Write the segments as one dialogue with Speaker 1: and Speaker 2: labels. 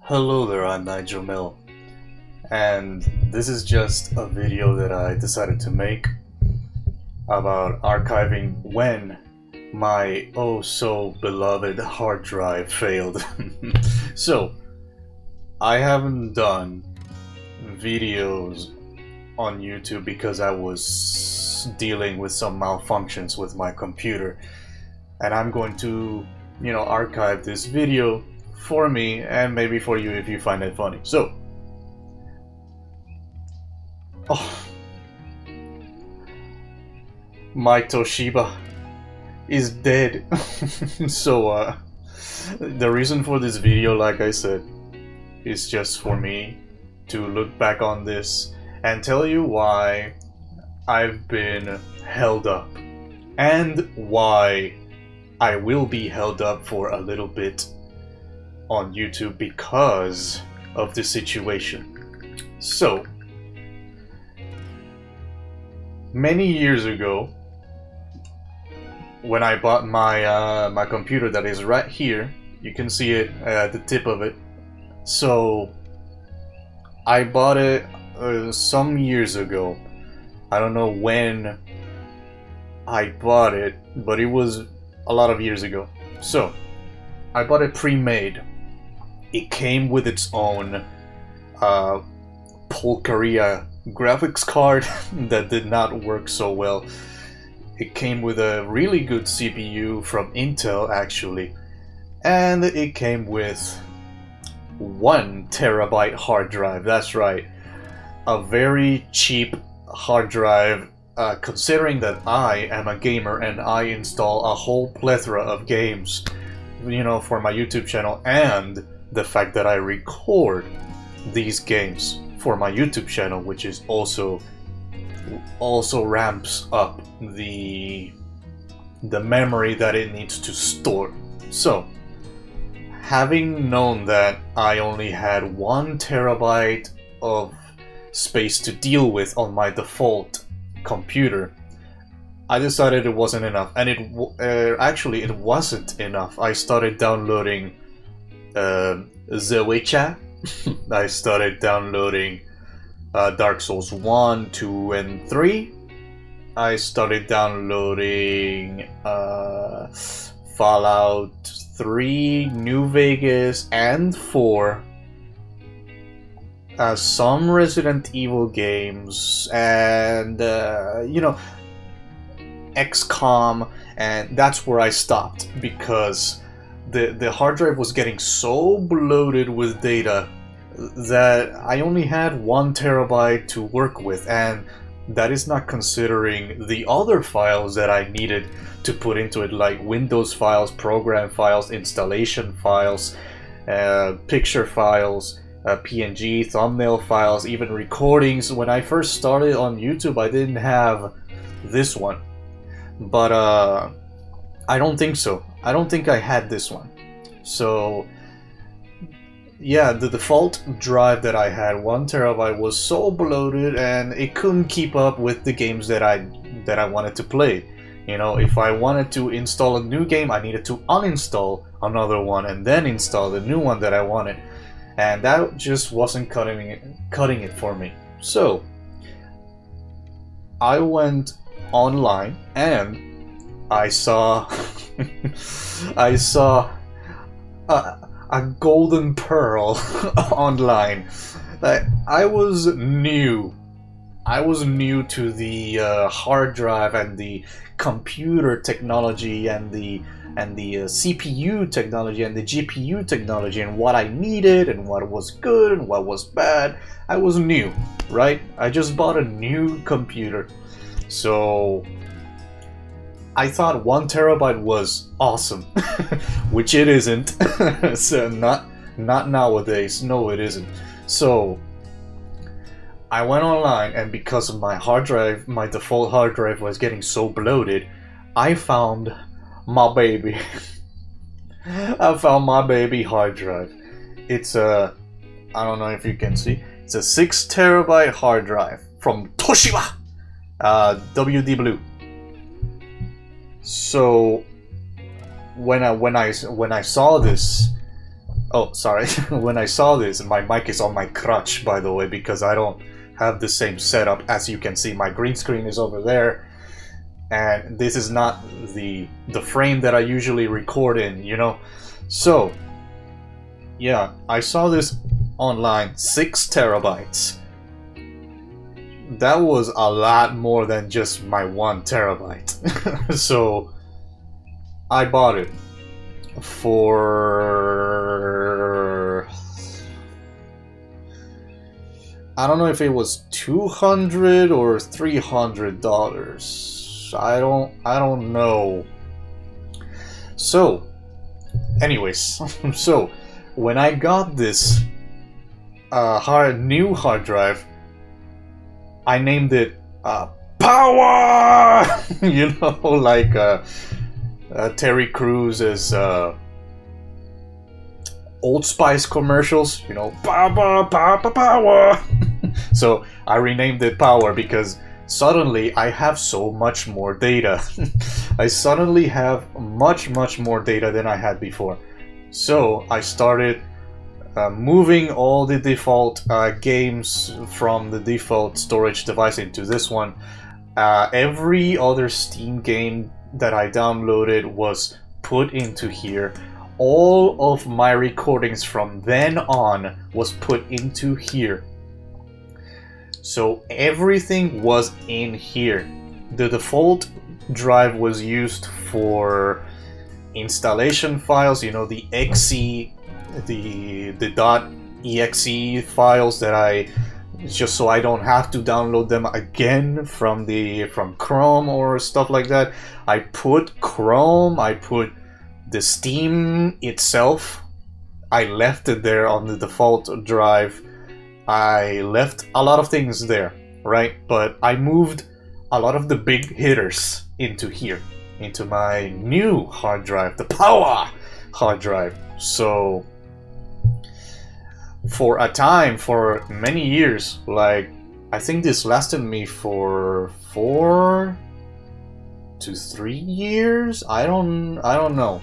Speaker 1: Hello there, I'm Nigel Mill, and this is just a video that I decided to make about archiving when my oh so beloved hard drive failed. So, I haven't done videos on YouTube because I was dealing with some malfunctions with my computer, and I'm going to, archive this video for me and maybe for you if you find it funny. So, my Toshiba is dead. So, the reason for this video, like I said, is just for me to look back on this and tell you why I've been held up and why I will be held up for a little bit on YouTube because of the situation. So, many years ago, when I bought my my computer that is right here, you can see it at the tip of it. So, I bought it some years ago. I don't know when I bought it, but it was a lot of years ago. So, I bought it pre-made. It came with its own Pulqueria graphics card that did not work so well. It came with a really good CPU from Intel, actually, and it came with 1 terabyte hard drive. That's right, a very cheap hard drive, considering that I am a gamer and I install a whole plethora of games, for my YouTube channel, and the fact that I record these games for my YouTube channel, which is also ramps up the memory that it needs to store. So, having known that I only had 1 terabyte of space to deal with on my default computer, I decided it wasn't enough, and actually it wasn't enough. I started downloading The Witcher. I started downloading Dark Souls 1, 2, and 3. I started downloading Fallout 3, New Vegas, and 4. Some Resident Evil games, and XCOM, and that's where I stopped because the hard drive was getting so bloated with data that I only had 1 terabyte to work with, and that is not considering the other files that I needed to put into it, like Windows files, program files, installation files, picture files, PNG, thumbnail files, even recordings. When I first started on YouTube, I didn't have this one, but I don't think so. I don't think I had this one. So, yeah, the default drive that I had, 1 terabyte, was so bloated and it couldn't keep up with the games that I wanted to play. If I wanted to install a new game, I needed to uninstall another one and then install the new one that I wanted. And that just wasn't cutting it for me. So, I went online and I saw a golden pearl online. I was new to the hard drive and the computer technology and the CPU technology and the GPU technology, and what I needed and what was good and what was bad. I was new, right? I just bought a new computer, so I thought 1 terabyte was awesome, which it isn't. So not nowadays. No, it isn't. So I went online, and because of my hard drive, my default hard drive was getting so bloated, I found my baby. I found my baby hard drive. It's I don't know if you can see, it's a 6 terabyte hard drive from Toshiba, WD Blue. So when I saw this, Oh, sorry. When I saw this, my mic is on my crutch, by the way, because I don't have the same setup. As you can see, my green screen is over there, and this is not the frame that I usually record in, you know? So, yeah, I saw this online, 6 terabytes. That was a lot more than just my 1 terabyte. So, I bought it for, I don't know if it was $200 or $300. I don't know. So, anyways, so when I got this new hard drive, I named it Power. You know, like Terry Crews's Old Spice commercials, you know, power. So I renamed it Power because suddenly I have so much more data. I suddenly have much more data than I had before. So I started moving all the default games from the default storage device into this one. Every other Steam game that I downloaded was put into here. All of my recordings from then on was put into here. So everything was in here. The default drive was used for installation files, you know, the .exe, the .exe files that I, just so I don't have to download them again from Chrome or stuff like that. I put Chrome, I put the Steam itself, I left it there on the default drive. I left a lot of things there, right? But I moved a lot of the big hitters into here, into my new hard drive, the Power hard drive. So for a time, for many years, like I think this lasted me for 4 to 3 years. I don't know.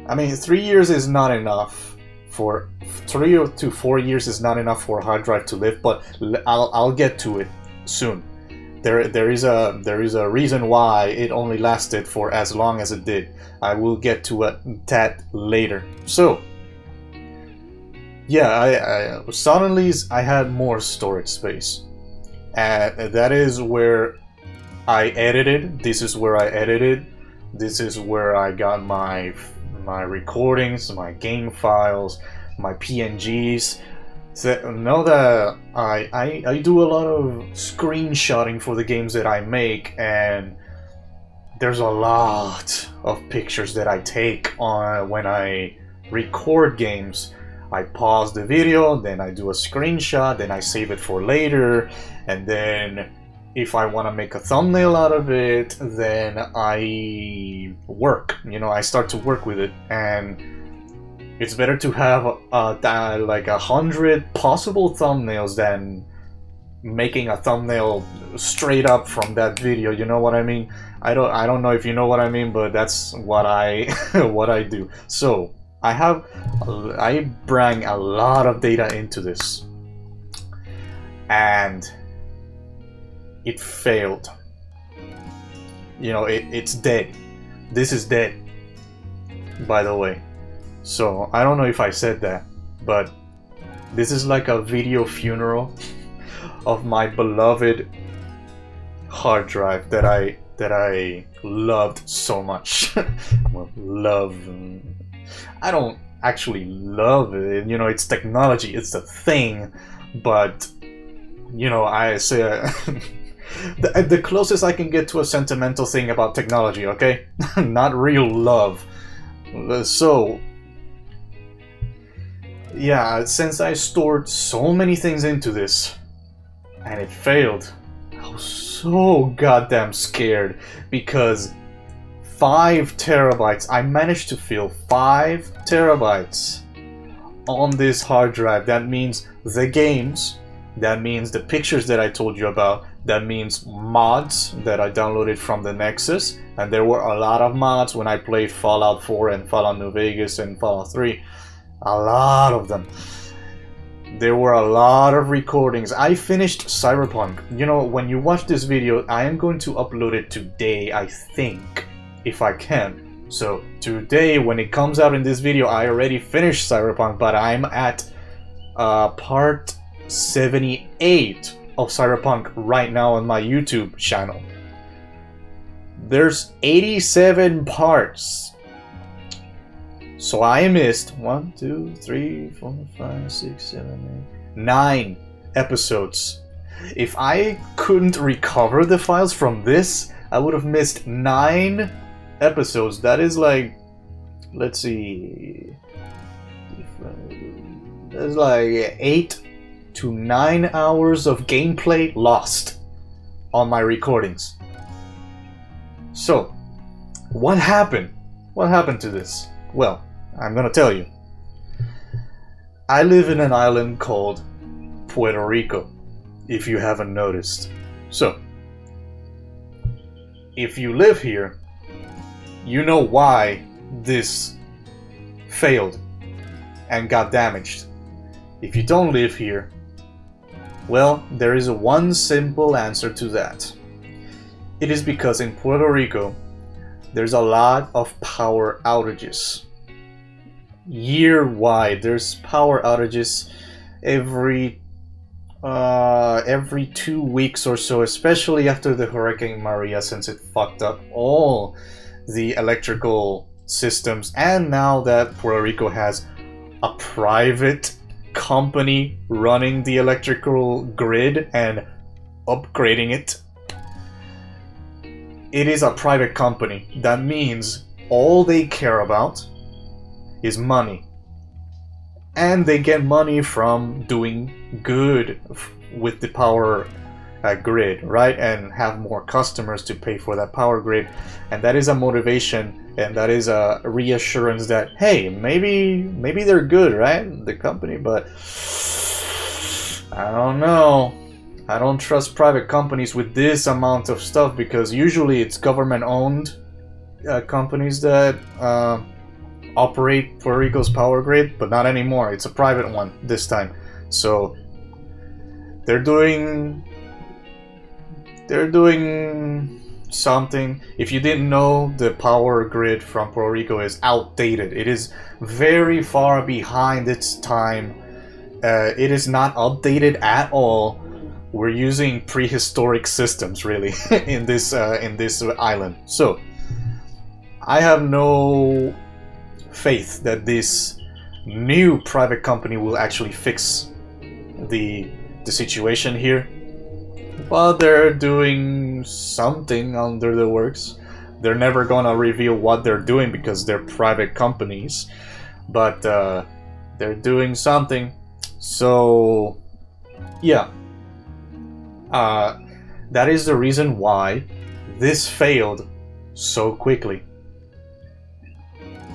Speaker 1: I mean, 3 years is not enough. For 3 to 4 years is not enough for a hard drive to live, but I'll get to it soon. There is a reason why it only lasted for as long as it did. I will get to that later. So yeah, suddenly I had more storage space, and that is where I edited. This is where I edited. This is where I got my recordings, my game files, my PNGs. So know that I do a lot of screenshotting for the games that I make, and there's a lot of pictures that I take on when I record games. I pause the video, then I do a screenshot, then I save it for later, and then if I want to make a thumbnail out of it, then I work. You know, I start to work with it, and it's better to have like 100 possible thumbnails than making a thumbnail straight up from that video. You know what I mean? I don't know if you know what I mean, but that's what I what I do. So I bring a lot of data into this, and it failed. You know, it's dead. This is dead, by the way. So I don't know if I said that, but this is like a video funeral of my beloved hard drive that I loved so much. Well, love, I don't actually love it. You know, it's technology, it's a thing, but you know, I say the closest I can get to a sentimental thing about technology, okay? Not real love. So yeah, since I stored so many things into this and it failed, I was so goddamn scared, because 5 terabytes, I managed to fill 5 terabytes on this hard drive. That means the games, that means the pictures that I told you about, that means mods that I downloaded from the Nexus, and there were a lot of mods when I played Fallout 4 and Fallout New Vegas and Fallout 3. A lot of them. There were a lot of recordings. I finished Cyberpunk. You know, when you watch this video, I am going to upload it today, I think, if I can. So today, when it comes out in this video, I already finished Cyberpunk, but I'm at part 78 of Cyberpunk right now on my YouTube channel. There's 87 parts. So I missed 1, 2, 3, 4, 5, 6, 7, 8, 9 episodes. If I couldn't recover the files from this, I would have missed 9 episodes. That is like, let's see, there's like 8 to 9 hours of gameplay lost on my recordings. So, what happened? What happened to this? Well, I'm gonna tell you. I live in an island called Puerto Rico, if you haven't noticed. So, if you live here, you know why this failed and got damaged. If you don't live here, well, there is one simple answer to that. It is because in Puerto Rico, there's a lot of power outages. Year-wide, there's power outages every 2 weeks or so, especially after the Hurricane Maria, since it fucked up all the electrical systems. And now that Puerto Rico has a private company running the electrical grid and upgrading it, it is a private company. That means all they care about is money. And they get money from doing good with the power grid, right? And have more customers to pay for that power grid. And that is a motivation, and that is a reassurance that, hey, maybe they're good, right? The company, but I don't know. I don't trust private companies with this amount of stuff, because usually it's government-owned companies that operate Puerto Rico's power grid, but not anymore. It's a private one this time. So they're doing something. If you didn't know, the power grid from Puerto Rico is outdated. It is very far behind its time. It is not updated at all. We're using prehistoric systems, really, in this island. So I have no faith that this new private company will actually fix the situation here. But they're doing something under the works. They're never gonna reveal what they're doing because they're private companies. But they're doing something. So yeah. That is the reason why this failed so quickly.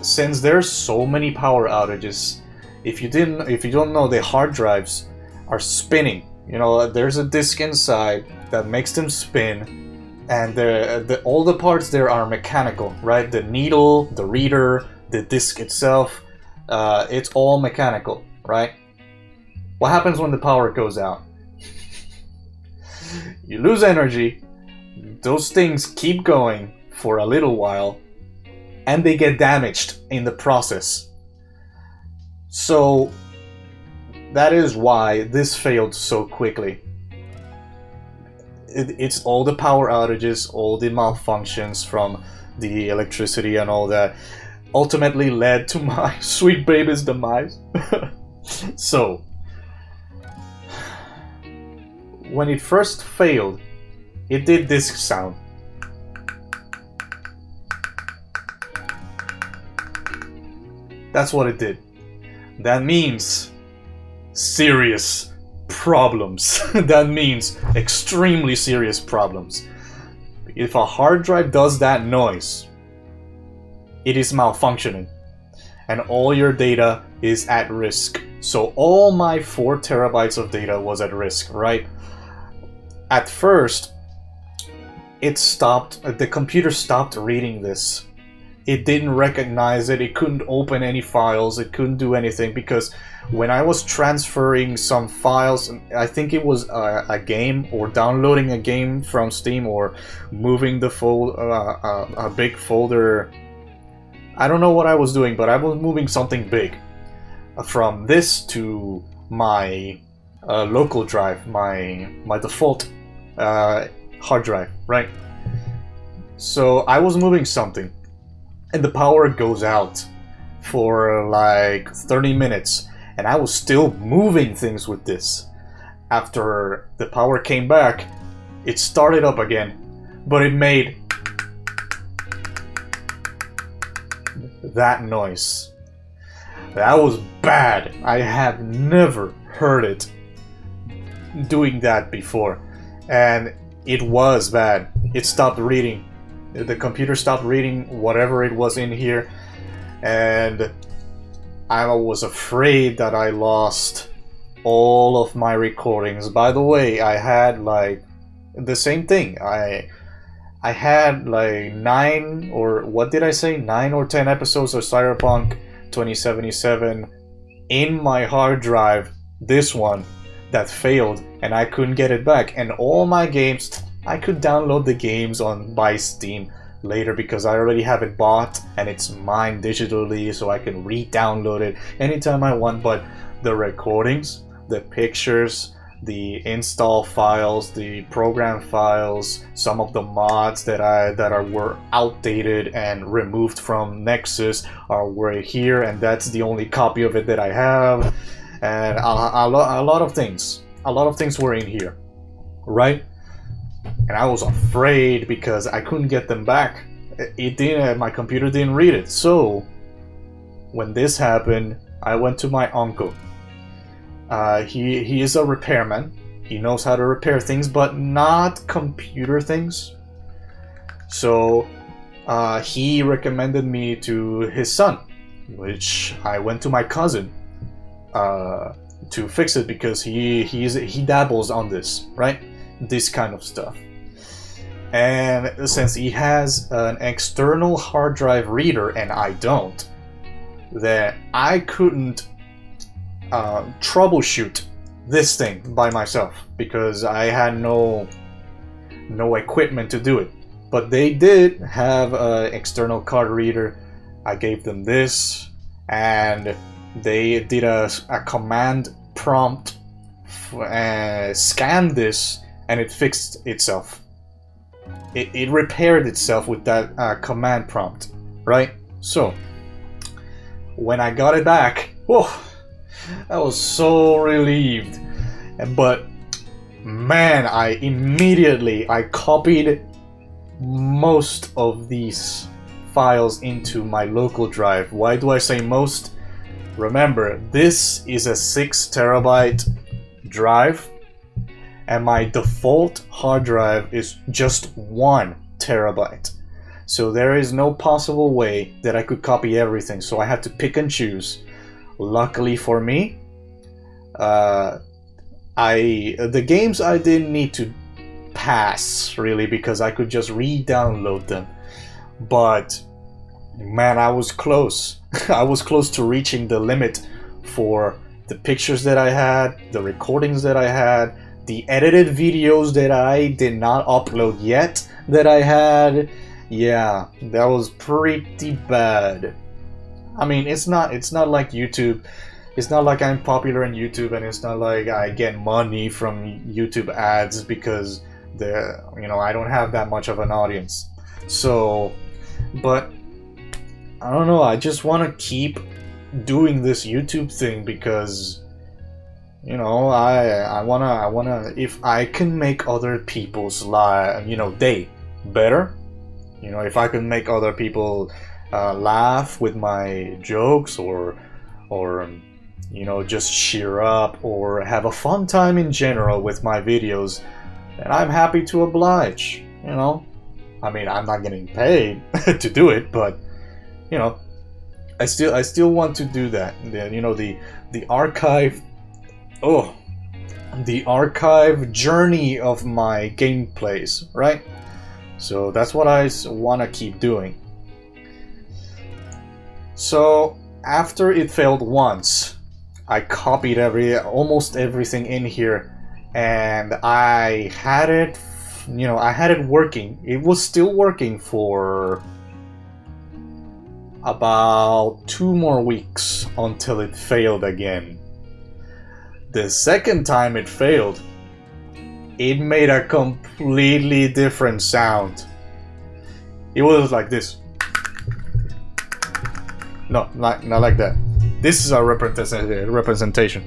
Speaker 1: Since there's so many power outages, if you don't know, the hard drives are spinning. You know, there's a disk inside that makes them spin, and all the parts there are mechanical, right? The needle, the reader, the disk itself, it's all mechanical, right? What happens when the power goes out? You lose energy, those things keep going for a little while, and they get damaged in the process. So that is why this failed so quickly. It's all the power outages, all the malfunctions from the electricity and all that ultimately led to my sweet baby's demise. So when it first failed, it did this sound. That's what it did. That means serious problems. That means extremely serious problems. If a hard drive does that noise, it is malfunctioning, and all your data is at risk. So all my 4 terabytes of data was at risk, right? At first, it stopped. The computer stopped reading this, it didn't recognize it. It couldn't open any files. It couldn't do anything because when I was transferring some files, I think it was a game or downloading a game from Steam or moving the a big folder. I don't know what I was doing, but I was moving something big from this to my local drive, my default hard drive, right? So I was moving something, and the power goes out for like 30 minutes, and I was still moving things with this. After the power came back, it started up again, but it made that noise. That was bad. I have never heard it doing that before, and it was bad. It stopped reading. The computer stopped reading whatever it was in here, and I was afraid that I lost all of my recordings. By the way, I had like the same thing. I had like 9 or what did I say? 9 or 10 episodes of Cyberpunk 2077 in my hard drive. This one that failed, and I couldn't get it back. And all my games, I could download the games by Steam later because I already have it bought and it's mine digitally, so I can re-download it anytime I want. But the recordings, the pictures, the install files, the program files, some of the mods that were outdated and removed from Nexus were here, and that's the only copy of it that I have. And a lot of things were in here, right? And I was afraid because I couldn't get them back. My computer didn't read it. So when this happened, I went to my uncle. He is a repairman. He knows how to repair things, but not computer things. So he recommended me to his son, which I went to my cousin to fix it because he dabbles on this, right? This kind of stuff. And since he has an external hard drive reader and I don't, then I couldn't troubleshoot this thing by myself because I had no equipment to do it. But they did have an external card reader. I gave them this, and they did a command prompt, scanned this, and it fixed itself. It repaired itself with that command prompt, right? So when I got it back, whoa, I was so relieved. But man, I copied most of these files into my local drive. Why do I say most? Remember, this is a 6 terabyte drive, and my default hard drive is just 1 terabyte. So there is no possible way that I could copy everything, so I had to pick and choose. Luckily for me, the games I didn't need to pass really because I could just re-download them. But man, I was close. I was close to reaching the limit for the pictures that I had, the recordings that I had, the edited videos that I did not upload yet that I had. Yeah, that was pretty bad. I mean, it's not like YouTube. It's not like I'm popular on YouTube, and it's not like I get money from YouTube ads because I don't have that much of an audience. So, but I don't know. I just want to keep doing this YouTube thing because, I wanna. If I can make other people's day better, if I can make other people laugh with my jokes or just cheer up or have a fun time in general with my videos, then I'm happy to oblige. I mean, I'm not getting paid to do it, but I still want to do that. The archive. Oh, the archive journey of my gameplays, right? So that's what I want to keep doing. So after it failed once, I copied almost everything in here, and I had it, I had it working. It was still working for about 2 more weeks until it failed again. The second time it failed, it made a completely different sound. It was like this. No, not like that. This is our representation.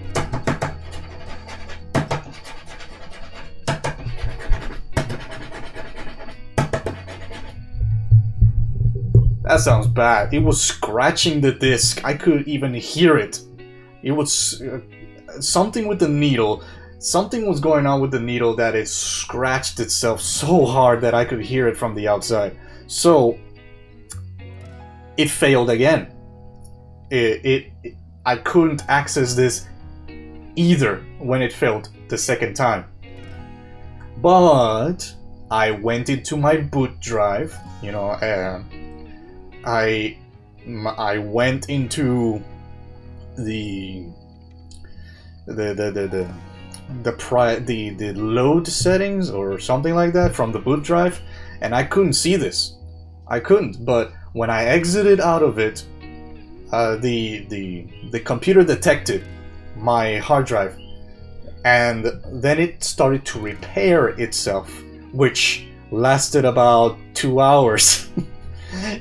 Speaker 1: That sounds bad. It was scratching the disc. I could even hear it. It was something with the needle. Something was going on with the needle that it scratched itself so hard that I could hear it from the outside. So it failed again. I couldn't access this either when it failed the second time. But I went into my boot drive, I went into the load settings or something like that from the boot drive, and I couldn't see this. I couldn't. But when I exited out of it, the computer detected my hard drive, and then it started to repair itself, which lasted about 2 hours.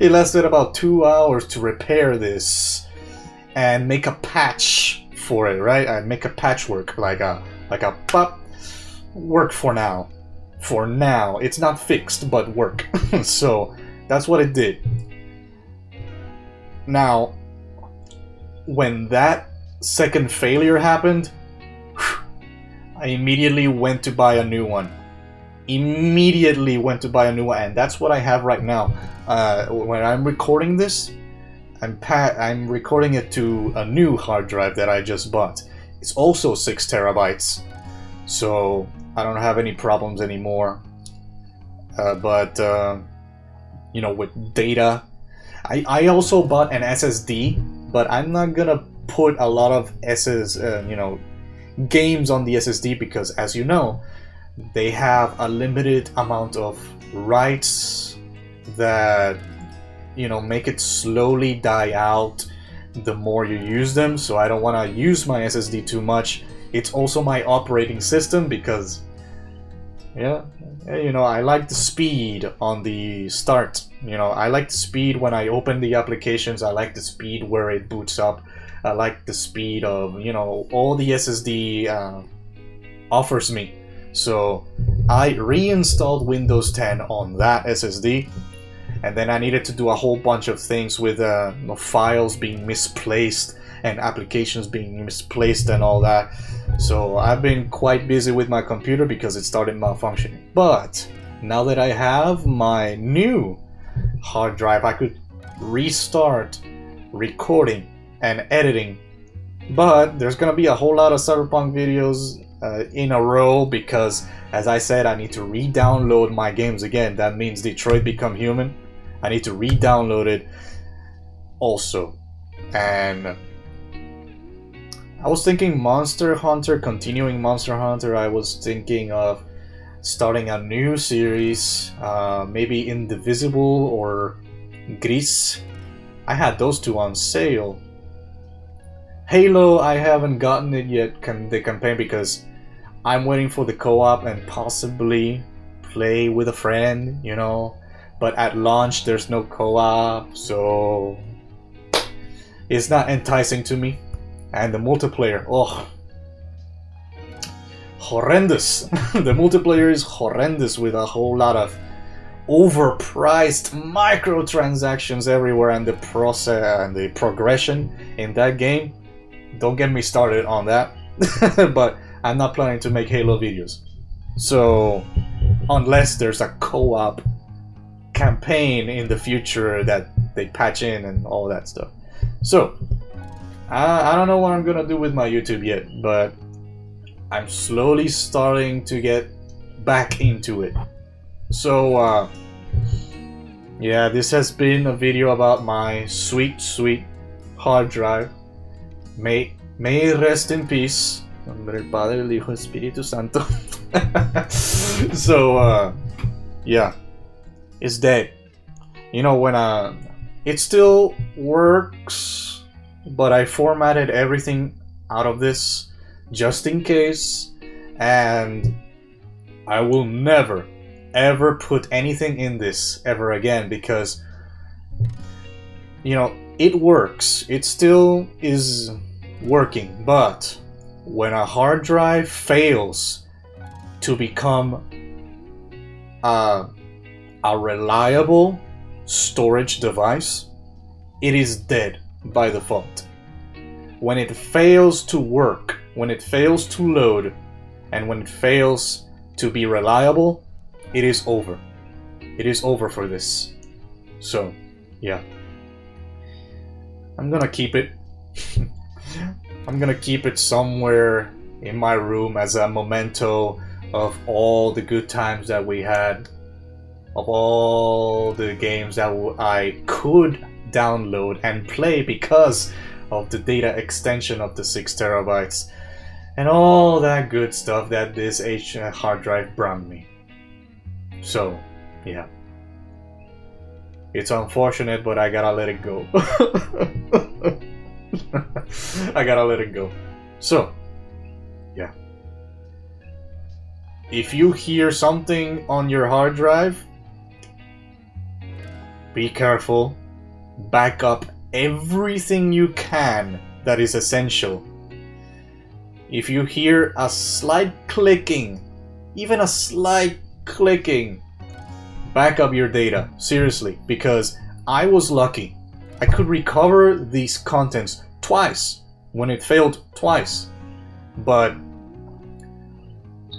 Speaker 1: It lasted about 2 hours to repair this and make a patch for it, right? And make a patchwork, like a pop work for now. For now, it's not fixed, but work. So that's what it did. Now, when that second failure happened, I immediately went to buy a new one. And that's what I have right now. When I'm recording this, I'm recording it to a new hard drive that I just bought. It's also 6 terabytes, so I don't have any problems anymore. But with data, I also bought an SSD, but I'm not gonna put a lot of games on the SSD because, as you know, they have a limited amount of writes that make it slowly die out the more you use them. So I don't want to use my SSD too much. It's also my operating system because I like the speed on the start. I like the speed when I open the applications. I like the speed where it boots up. I like the speed of all the SSD offers me. So I reinstalled Windows 10 on that SSD, and then I needed to do a whole bunch of things with files being misplaced and applications being misplaced and all that. So I've been quite busy with my computer because it started malfunctioning. But now that I have my new hard drive, I could restart recording and editing. But there's gonna be a whole lot of Cyberpunk videos in a row because, as I said, I need to re-download my games again. That means Detroit Become Human. I need to re-download it also. And I was thinking continuing Monster Hunter. I was thinking of starting a new series, maybe Indivisible or Gris. I had those two on sale. Halo, I haven't gotten it yet, the campaign, because I'm waiting for the co-op and possibly play with a friend, But at launch, there's no co-op, so it's not enticing to me. And the multiplayer, horrendous. The multiplayer is horrendous with a whole lot of overpriced microtransactions everywhere, and the process and the progression in that game. Don't get me started on that. But I'm not planning to make Halo videos. So unless there's a co-op campaign in the future that they patch in and all that stuff. So I don't know what I'm gonna do with my YouTube yet, but I'm slowly starting to get back into it. So yeah, this has been a video about my sweet hard drive. May it rest in peace. Nombre del Padre, del Hijo, Espíritu Santo. So, yeah, it's dead. You know, when it still works, but I formatted everything out of this just in case, and I will never ever put anything in this ever again, because, you know, it works. It still is working, but when a hard drive fails to become a reliable storage device, it is dead by default. When it fails to work, when it fails to load, and when it fails to be reliable, it is over. It is over for this. So, yeah. I'm gonna keep it. I'm gonna keep it somewhere in my room as a memento of all the good times that we had, of all the games that I could download and play because of the data extension of the 6 terabytes and all that good stuff that this hard drive brought me. So, yeah. It's unfortunate, but I gotta let it go. I gotta let it go. So, yeah. If you hear something on your hard drive, be careful. Back up everything you can that is essential. If you hear a slight clicking, even a slight clicking, back up your data. Seriously, because I was lucky. I could recover these contents twice when it failed twice. But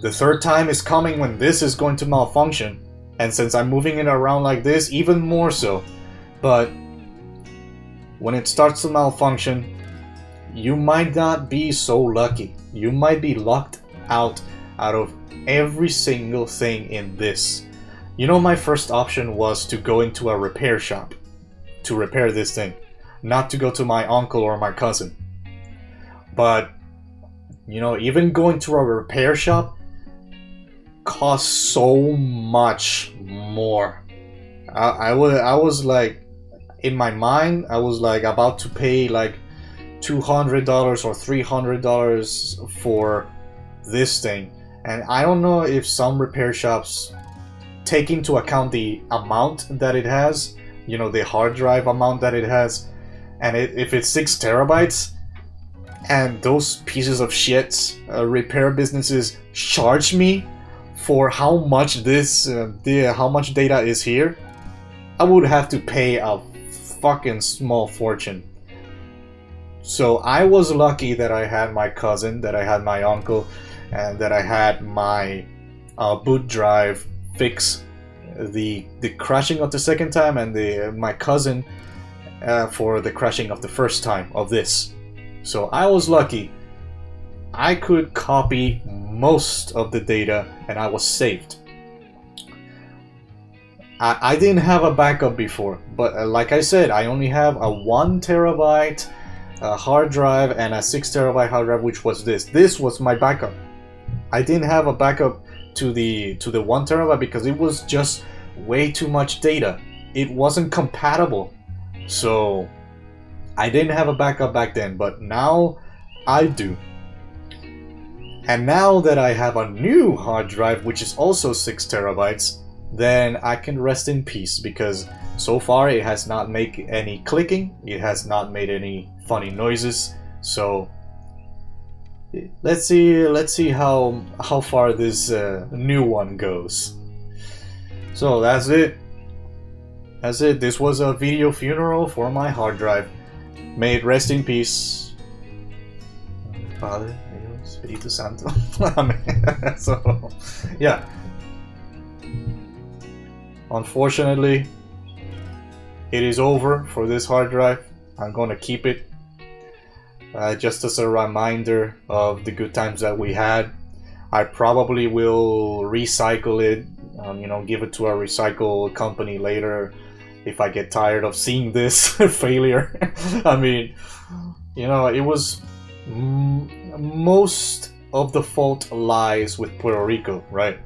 Speaker 1: the third time is coming when this is going to malfunction. And since I'm moving it around like this, even more so. But when it starts to malfunction, you might not be so lucky. You might be locked out of every single thing in this. You know, my first option was to go into a repair shop to repair this thing, not to go to my uncle or my cousin. But, you know, even going to a repair shop costs so much more. I was like, in my mind, I was like about to pay like $200 or $300 for this thing. And I don't know if some repair shops take into account the amount that it has, you know, the hard drive amount that it has, and if it's 6 terabytes, and those pieces of shit repair businesses charge me for how much how much data is here, I would have to pay a fucking small fortune. So I was lucky that I had my cousin, that I had my uncle, and that I had my boot drive fix the crashing of the second time, and my cousin for the crashing of the first time of this. So I was lucky. I could copy most of the data and I was saved. I didn't have a backup before, but like I said, I only have a 1 terabyte hard drive and a 6 terabyte hard drive, which was this. This was my backup. I didn't have a backup to the 1 terabyte because it was just way too much data. It wasn't compatible. So I didn't have a backup back then, but now I do. And now that I have a new hard drive, which is also 6 terabytes, then I can rest in peace, because so far it has not made any clicking, it has not made any funny noises. So let's see how far this new one goes. So that's it. This was a video funeral for my hard drive. May it rest in peace. Padre, Dios, Espíritu Santo. Amen. So, yeah. Unfortunately, it is over for this hard drive. I'm gonna keep it just as a reminder of the good times that we had. I probably will recycle it, give it to a recycle company later if I get tired of seeing this failure. I mean, you know, it was most of the fault lies with Puerto Rico, right?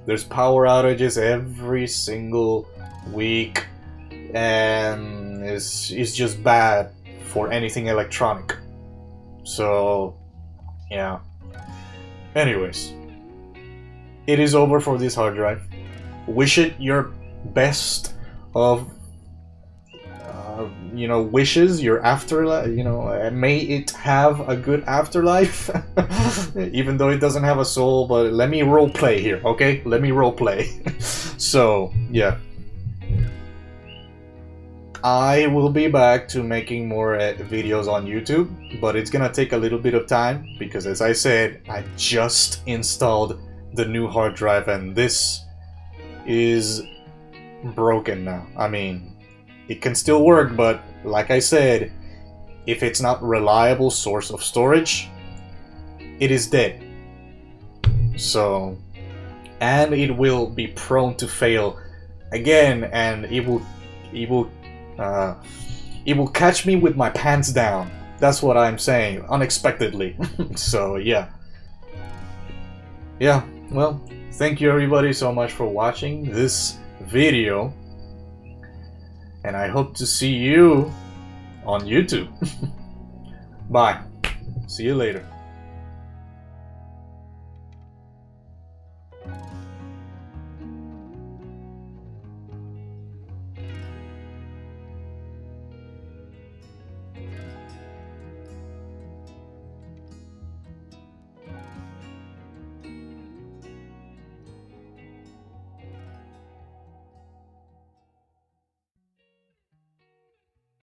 Speaker 1: There's power outages every single week, and it's just bad for anything electronic. So, yeah. Anyways, it is over for this hard drive. Wish it your best of, you know, wishes, your afterlife, you know, may it have a good afterlife, even though it doesn't have a soul, but let me role play here, okay? Let me role play. So, yeah. I will be back to making more videos on YouTube, but it's gonna take a little bit of time because, as I said, I just installed the new hard drive and this is broken now. I mean, it can still work, but like I said, if it's not a reliable source of storage, it is dead. So, and it will be prone to fail again, and it will catch me with my pants down. That's what I'm saying, unexpectedly. So yeah. Well, thank you everybody so much for watching this video, and I hope to see you on YouTube. Bye. See you later.